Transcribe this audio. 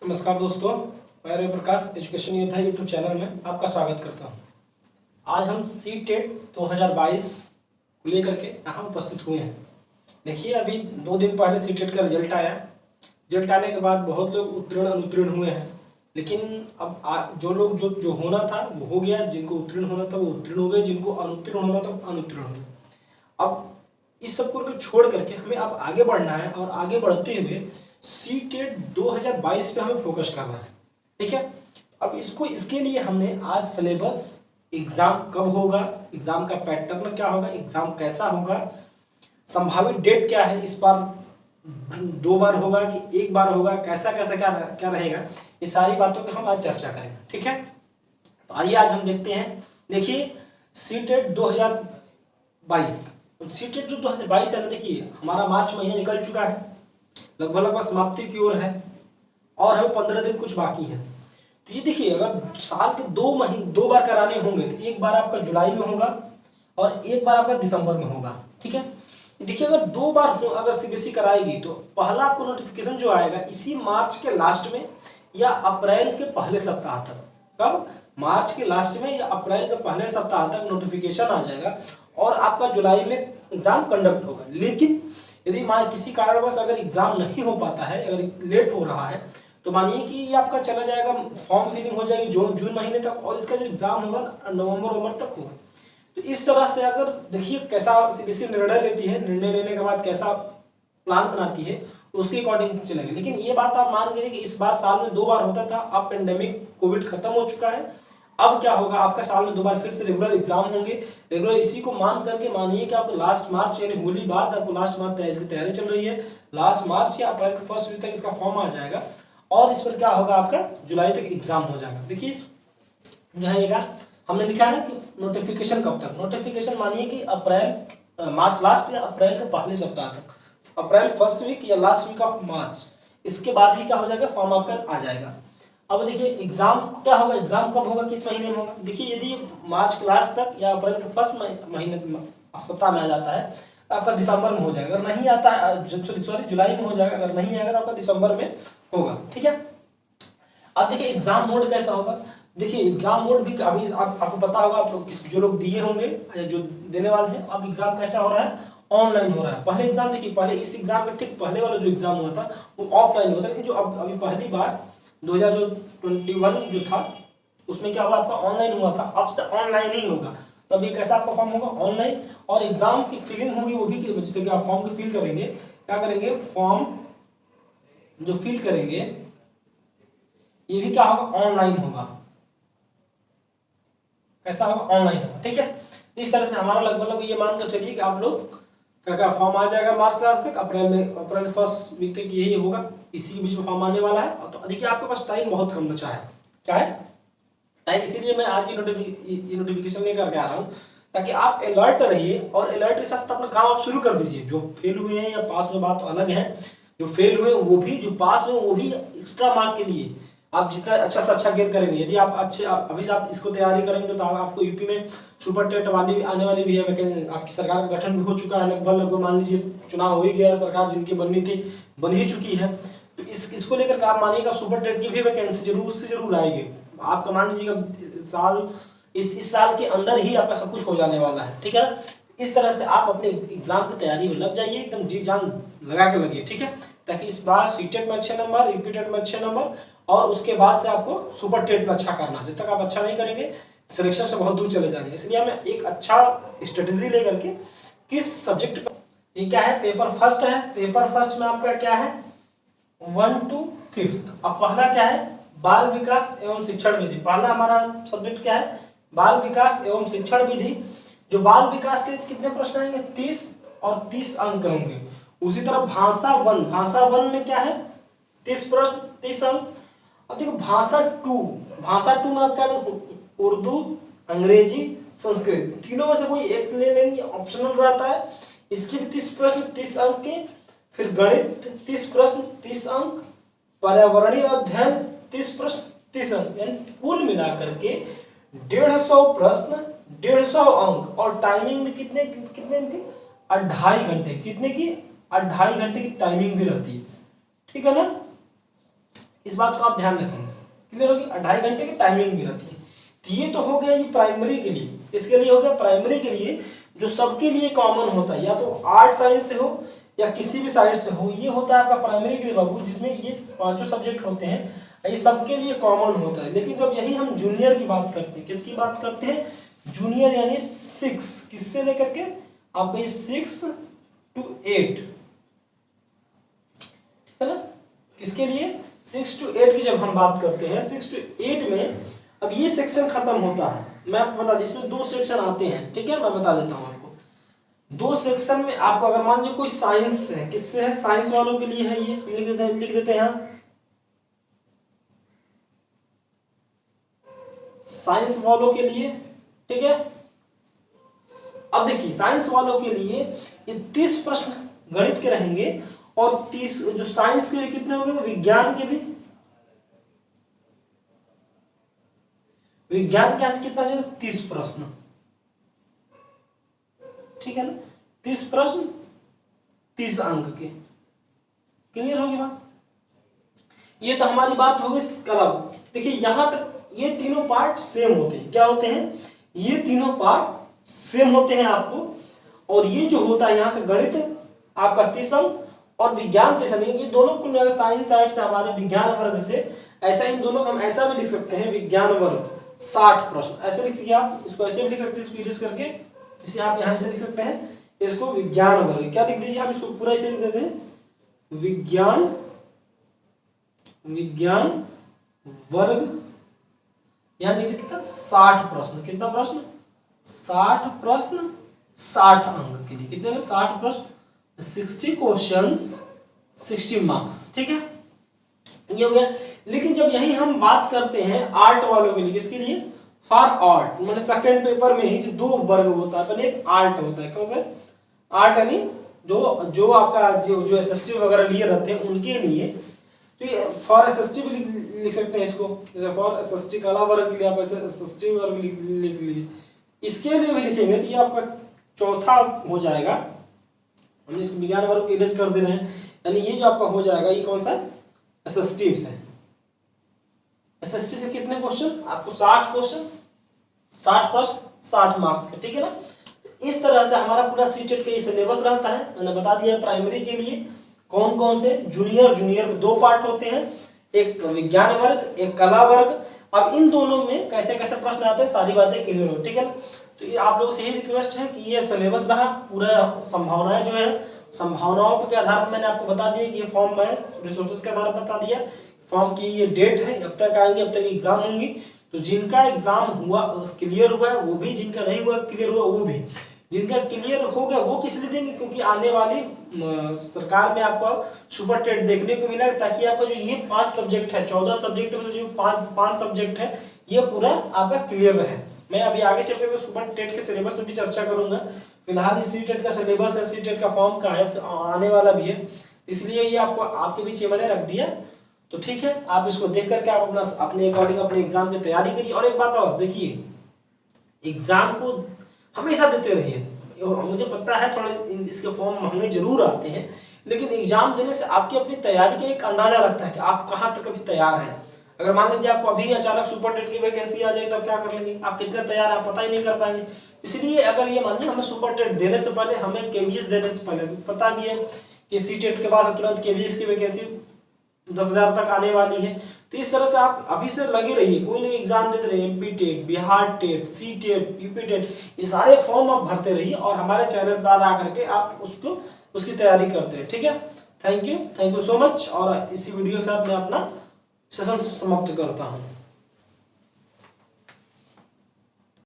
नमस्कार दोस्तों, मैं रवि प्रकाश एजुकेशन योद्धा यूट्यूब चैनल में आपका स्वागत करता हूं। आज हम सीटेट 2022 को लेकर के यहाँ उपस्थित हुए हैं। देखिए, अभी 2 दिन पहले सीटेट का रिजल्ट आया। रिजल्ट आने के बाद बहुत लोग उत्तीर्ण अनुत्तीर्ण हुए हैं, लेकिन अब जो लोग जो होना था वो हो गया। जिनको उत्तीर्ण होना था वो उत्तीर्ण हो गए, जिनको अनुत्तीर्ण होना था वो अनुत्तीर्ण हो गए। अब इस सबको छोड़ करके हमें अब आगे बढ़ना है और आगे बढ़ते हुए सीटेट 2022 पे हमें फोकस करना है। ठीक है, अब इसके लिए हमने आज सिलेबस, एग्जाम कब होगा, एग्जाम का पैटर्न क्या होगा, एग्जाम कैसा होगा, संभावित डेट क्या है, इस बार 2 बार होगा कि 1 बार होगा, कैसा कैसा क्या क्या रहेगा, ये सारी बातों की हम आज चर्चा करेंगे। ठीक है, तो आइए आज हम देखते हैं। देखिए, सीटेट 2022 सीटेट जो 2022 है ना, देखिए हमारा मार्च महीना निकल चुका है, लगभग समाप्ति की ओर है और हमें 15 दिन कुछ बाकी है। तो ये देखिए, अगर साल के 2 बार कराने होंगे तो 1 बार आपका जुलाई में होगा और 1 बार आपका दिसंबर में होगा। ठीक है, देखिए अगर 2 बार हो, अगर सीबीएसई कराएगी तो पहला आपको नोटिफिकेशन जो आएगा इसी मार्च के लास्ट में या अप्रैल के पहले सप्ताह तक। कब? मार्च के लास्ट में या अप्रैल के पहले सप्ताह तक नोटिफिकेशन आ जाएगा और आपका जुलाई में एग्जाम कंडक्ट होगा। लेकिन यदि मान किसी कारणवश अगर एग्जाम नहीं हो पाता है, अगर लेट हो रहा है, तो मानिए कि ये आपका चला जाएगा, फॉर्म फिलिंग हो जाएगी जून महीने तक और इसका जो एग्जाम होगा नवंबर तक होगा। तो इस तरह से अगर देखिए कैसा सीबीएसई निर्णय लेती है, निर्णय लेने के बाद कैसा प्लान बनाती है, उसके अकॉर्डिंग चलेगी। लेकिन ये बात आप मान गए कि इस बार साल में 2 बार होता था, अब पेंडेमिक कोविड खत्म हो चुका है। अब क्या होगा, आपका साल में 2 बार फिर से रेगुलर एग्जाम होंगे। रेगुलर इसी को मान करके मानिए कि आपको लास्ट मार्च यानी होली बाद आपको लास्ट मार्च इसकी तैयारी चल रही है, लास्ट मार्च या अप्रैल के फर्स्ट वीक तक इसका फॉर्म आ जाएगा और इस पर क्या होगा, आपका जुलाई तक एग्जाम हो जाएगा। देखिए जो है हमने लिखा है ना कि नोटिफिकेशन कब तक, नोटिफिकेशन मानिए कि अप्रैल मार्च लास्ट या अप्रैल के पहले सप्ताह तक, अप्रैल फर्स्ट वीक या लास्ट वीक ऑफ मार्च, इसके बाद ही क्या हो जाएगा, फॉर्म आपका आ जाएगा। अब देखिए एग्जाम क्या होगा, एग्जाम कब होगा, किस महीने में होगा। देखिए यदि मार्च के लास्ट तक या अप्रैल के फर्स्ट महीने सप्ताह में आ जाता है तो आपका दिसंबर में हो जाएगा। अगर नहीं आता है, सॉरी जुलाई में हो जाएगा, अगर नहीं आएगा तो आपका दिसंबर में होगा। ठीक है, अब देखिए एग्जाम मोड कैसा होगा। देखिए एग्जाम मोड भी अभी आपको पता होगा, आप जो लोग दिए होंगे या जो देने वाले हैं, अब एग्जाम कैसा हो रहा है, ऑनलाइन हो रहा है। पहले एग्जाम देखिए, पहले इस एग्जाम का ठीक पहले वाला जो एग्जाम हुआ था वो ऑफलाइन होता है, लेकिन जो अभी पहली बार 2021 जो था उसमें क्या हुआ, आपका ऑनलाइन हुआ था, अब से ऑनलाइन ही होगा। तो अभी कैसा आपका फॉर्म होगा, ऑनलाइन, और एग्जाम की फिलिंग होगी वो भी, जैसे कि आप फॉर्म की फिल करेंगे, क्या करेंगे, फॉर्म जो फिल करेंगे ये भी क्या होगा, ऑनलाइन होगा। कैसा होगा, ऑनलाइन होगा। ठीक है, इस तरह से हमारा लगभग ये मानकर चलिए कि आप लोग क्या फॉर्म आ जाएगा मार्च लास्ट तक, अप्रैल फर्स्ट वीक तक यही होगा, इसी के बीच में फॉर्म आने वाला है। तो देखिए आपके पास टाइम बहुत कम बचा है। क्या है टाइम, इसीलिए मैं आज ही नोटिफिकेशन लेकर के आ रहा हूँ ताकि आप अलर्ट रहिए और अलर्ट के साथ अपना काम आप शुरू कर दीजिए। जो फेल हुए हैं या पास हुए बात तो अलग है, जो फेल हुए वो भी, जो पास हुए वो भी एक्स्ट्रा मार्क के लिए आप जितना अच्छा से अच्छा गेन करेंगे। यदि आप अच्छे अभी से आप इसको तैयारी करेंगे तो आपको यूपी में सुपर टेट वाली आने वाली भी है, आपकी सरकार का गठन भी हो चुका है, लगभग मान लीजिए चुनाव हो ही गया, सरकार जिनकी बननी थी बन ही चुकी है। तो इसको लेकर आप मानिएगा सुपर टेट की भी वैकेंसी जरूर आएगी। आपका मान लीजिएगा साल इस साल के अंदर ही आपका सब कुछ हो जाने वाला है। ठीक है, इस तरह से आप अपने एग्जाम की तैयारी में लग जाइए, एकदम जी जान लगा के लगिए। ठीक है, ताकि इस बार सीटेट में अच्छे नंबर, यूपी टेट में अच्छे नंबर और उसके बाद से आपको सुपर टेट में अच्छा करना। जब तक आप अच्छा नहीं करेंगे सिलेक्शन से बहुत दूर चले जाएंगे। इसलिए हमें एक अच्छा स्ट्रेटेजी लेकर के किस सब्जेक्ट पर, ये क्या है, पेपर फर्स्ट है, पेपर फर्स्ट में आपका क्या है 1 to 5। अब पहला क्या है, बाल विकास एवं शिक्षण विधि। पहला हमारा सब्जेक्ट क्या है, बाल विकास एवं शिक्षण विधि। जो बाल विकास के कितने प्रश्न आएंगे, 30 और 30 अंक होंगे। उसी तरह भाषा वन में क्या है, 30 प्रश्न 30 अंक। अब देखो भाषा टू में क्या है, उर्दू, अंग्रेजी, संस्कृत, तीनों में से कोई एक ले लेंगे, ऑप्शनल रहता है। इसके भी 30 प्रश्न 30 अंक के। फिर गणित 30 प्रश्न 30 अंक, पर्यावरणीय अध्ययन 30 प्रश्न 30 अंक, यानी कुल मिलाकर के 150 प्रश्न 150 अंक। और टाइमिंग में कितने कितने की, 2.5 घंटे, कितने की 2.5 घंटे की टाइमिंग भी रहती है। ठीक है ना, इस बात को आप ध्यान रखेंगे। क्लियर होगी? 2.5 घंटे की टाइमिंग भी रहती है। तो ये तो हो गया ये प्राइमरी के लिए, इसके लिए हो गया प्राइमरी के लिए जो सबके लिए कॉमन होता है, या तो आर्ट साइंस से हो या किसी भी साइड से हो, ये होता है आपका प्राइमरी के लिए बाबू, जिसमें ये 5 सब्जेक्ट होते हैं, ये सबके लिए कॉमन होता है। लेकिन जब यही हम जूनियर की बात करते हैं, किसकी बात करते हैं? जूनियर यानी 6, किससे लेकर के आपका ये 6 to 8, ठीक है ना? किसके लिए? 6 to 8 की जब हम बात करते हैं, 6 to 8 में अब ये सेक्शन खत्म होता है। मैं आपको बता दूं इसमें 2 सेक्शन आते हैं, ठीक है, मैं बता देता हूँ आपको। 2 सेक्शन में आपको अगर मान लीजिए कोई साइंस है, किससे है? साइंस वालों के लिए है, ये लिख देते हैं यहाँ, साइंस वालों के लिए, ठीक है। अब देखिए साइंस वालों के लिए ये 30 प्रश्न गणित के रहेंगे और 30 जो साइंस के लिए कितने होंगे? विज्ञान के भी, विज्ञान के कितना है? 30 प्रश्न, ठीक है ना? 30 प्रश्न 30 अंक के। क्लियर होगी बात? ये तो हमारी बात होगी कलब। देखिए यहां तक ये तीनों पार्ट सेम होते हैं। क्या होते हैं? ये तीनों पार्ट सेम होते हैं आपको। और ये जो होता है यहां से गणित आपका 30 अंक और विज्ञान 30 अंक, ये दोनों कुल साइंस साइड से हमारे विज्ञान वर्ग से, ऐसा इन दोनों को हम ऐसा भी लिख सकते हैं, विज्ञान वर्ग 60 प्रश्न, ऐसे लिख सकते हैं आप। इसको ऐसे भी लिख सकते हैं, इसको इरेज करके इसे आप यहां से लिख सकते हैं, इसको विज्ञान वर्ग क्या लिख दीजिए आप, इसको पूरा ऐसे लिख देते हैं, विज्ञान वर्ग, यहां लिख कितना? 60 प्रश्न। कितना प्रश्न? 60 प्रश्न 60 अंक के लिए। कितने में? 60 प्रश्न, 60 क्वेश्चंस 60 मार्क्स, ठीक है, ये हो गया। लेकिन जब यही हम बात करते हैं आर्ट वालों के लिए, किसके लिए? फॉर आर्ट, मतलब सेकंड पेपर में ही जो 2 वर्ग होता है, पहले आर्ट होता है, क्या होता है? आर्ट यानी जो आपका जो एसएसटी वगैरह लिए रहते हैं उनके लिए। तो ये फॉर एसएसटी भी लिख सकते हैं इसको, जैसे फॉर एसएसटी कला वर्ग के लिए आप ऐसे एसएसटी वर्ग लिख लीजिए। इसके लिए भी लिखेंगे तो ये आपका चौथा हो जाएगा। हम इसको विज्ञान वर्ग इरेज कर दे रहे हैं, यानी ये जो आपका हो जाएगा ये कौन सा है? एसएसटी से। एसएसटी से कितने क्वेश्चन? आपको 60 क्वेश्चन 60 प्रश्न 60 मार्क्स का, ठीक है ना? इस तरह से हमारा पूरा सीटेट का ये सिलेबस रहता है। मैंने बता दिया प्राइमरी के लिए कौन कौन से, जूनियर में 2 पार्ट होते हैं, एक विज्ञान वर्ग एक कला वर्ग। अब इन दोनों में कैसे कैसे प्रश्न आते हैं सारी बातें क्लियर हो, ठीक है ना? तो ये आप लोगों से यही रिक्वेस्ट है कि ये सिलेबस रहा, पूरा संभावनाएं जो है संभावनाओं के आधार पर मैंने आपको बता दिया कि ये फॉर्म है, रिसोर्सेज के आधार पर बता दिया, फॉर्म की ये डेट है, अब तक आएंगे, अब तक एग्जाम होंगी। तो जिनका एग्जाम हुआ क्लियर हुआ है वो भी, जिनका नहीं हुआ क्लियर हुआ वो भी, जिनका क्लियर हो गया वो किस लिए देंगे? क्योंकि आने वाली सरकार में आपको सुपर टेट देखने को मिला, ताकि आपका जो ये 5 सब्जेक्ट है, 14 सब्जेक्ट में से जो 5 सब्जेक्ट है ये पूरा आपका क्लियर रहे। मैं अभी आगे चल के सुपर टेट के सिलेबस में भी चर्चा करूंगा। फिलहाल सी टेट का सिलेबस है, सी टेट का फॉर्म का है, आने वाला भी है, इसलिए ये आपको आपके बीच में मैंने रख दिया। तो ठीक है, आप इसको देख करके आप अपने अकॉर्डिंग अपने एग्जाम की तैयारी करिए। और एक बात और देखिए, एग्जाम को हमेशा देते रहिए। मुझे पता है थोड़े इसके फॉर्म महंगे जरूर आते हैं, लेकिन एग्जाम देने से आपकी अपनी तैयारी का एक अंदाजा लगता है कि आप कहाँ तक अभी तैयार हैं। अगर मान लीजिए आपको अभी अचानक सुपर टेट की वैकेंसी आ जाए तो आप क्या कर लेंगे? आप कितने तैयार आप पता ही नहीं कर पाएंगे। इसलिए अगर ये मानिए हमें सुपर टेट देने से पहले, हमें केवीएस देने से पहले पता भी है कि सी टेट के बाद तुरंत केवीएस की वैकेंसी 10,000 तक आने वाली है। तो इस तरह से आप अभी से लगे रहिए, कोई ना एग्जाम देते रहिए, MP TET, Bihar TET, C TET, UP TET, ये सारे फॉर्म आप भरते रहिए और हमारे चैनल पर आ करके आप उसकी तैयारी करते हैं, ठीक है। Thank you so much. और इसी वीडियो के साथ मैं अपना सेशन समाप्त करता हूँ।